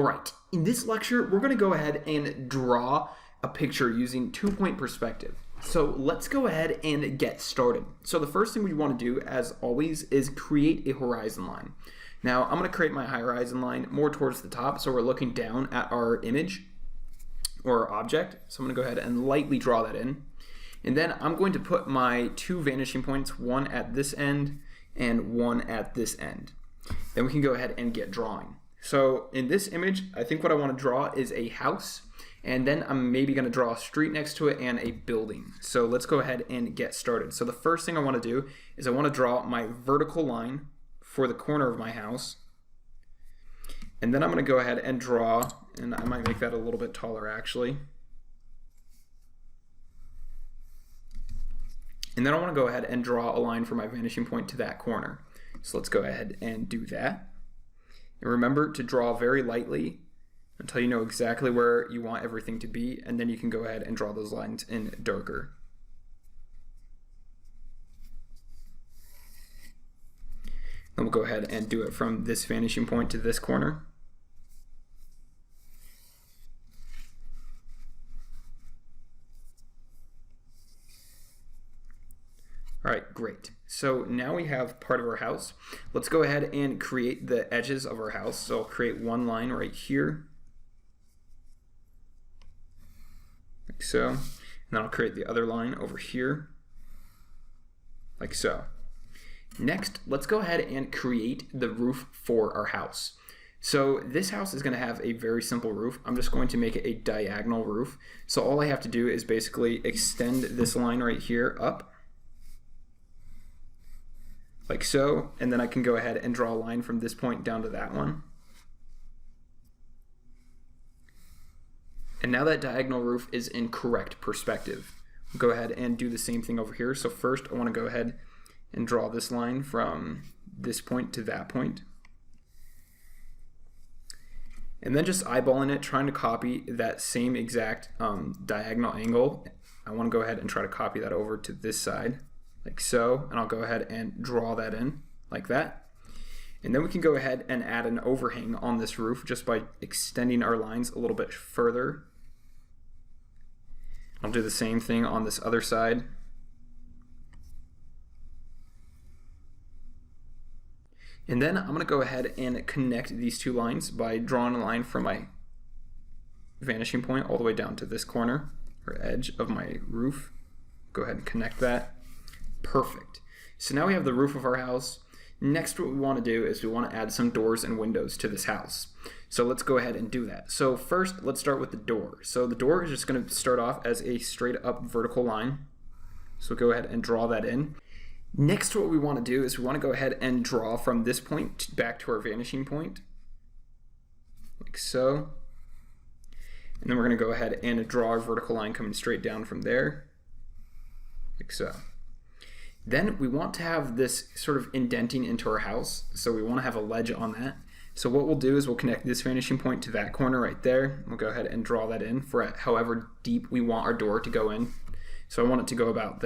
Alright, in this lecture, we're going to go ahead and draw a picture using two-point perspective. So let's go ahead and get started. So the first thing we want to do, as always, is create a horizon line. Now, I'm going to create my horizon line more towards the top, so we're looking down at our image or our object. So I'm going to go ahead and lightly draw that in. And then I'm going to put my two vanishing points, one at this end and one at this end. Then we can go ahead and get drawing. So in this image, I think what I want to draw is a house, and then I'm maybe going to draw a street next to it and a building. So let's go ahead and get started. So the first thing I want to do is I want to draw my vertical line for the corner of my house. And then I'm going to go ahead and draw, and I might make that a little bit taller actually. And then I want to go ahead and draw a line for my vanishing point to that corner. So let's go ahead and do that. And remember to draw very lightly until you know exactly where you want everything to be, and then you can go ahead and draw those lines in darker. Then we'll go ahead and do it from this vanishing point to this corner. All right, great. So now we have part of our house. Let's go ahead and create the edges of our house. So I'll create one line right here, like so. And then I'll create the other line over here, like so. Next, let's go ahead and create the roof for our house. So this house is going to have a very simple roof. I'm just going to make it a diagonal roof. So all I have to do is basically extend this line right here up, like so, and then I can go ahead and draw a line from this point down to that one. And now that diagonal roof is in correct perspective. We'll go ahead and do the same thing over here. So first I want to go ahead and draw this line from this point to that point. And then just eyeballing it, trying to copy that same exact diagonal angle. I want to go ahead and try to copy that over to this side, like so, and I'll go ahead and draw that in like that. And then we can go ahead and add an overhang on this roof just by extending our lines a little bit further. I'll do the same thing on this other side. And then I'm going to go ahead and connect these two lines by drawing a line from my vanishing point all the way down to this corner or edge of my roof. Go ahead and connect that. Perfect. So now we have the roof of our house. Next, what we want to do is we want to add some doors and windows to this house. So let's go ahead and do that. So first, let's start with the door. So the door is just going to start off as a straight up vertical line. So go ahead and draw that in. Next, what we want to do is we want to go ahead and draw from this point back to our vanishing point, like so. And then we're going to go ahead and draw our vertical line coming straight down from there, like so. Then we want to have this sort of indenting into our house, so we want to have a ledge on that. So what we'll do is we'll connect this vanishing point to that corner right there. We'll go ahead and draw that in for however deep we want our door to go in. So I want it to go about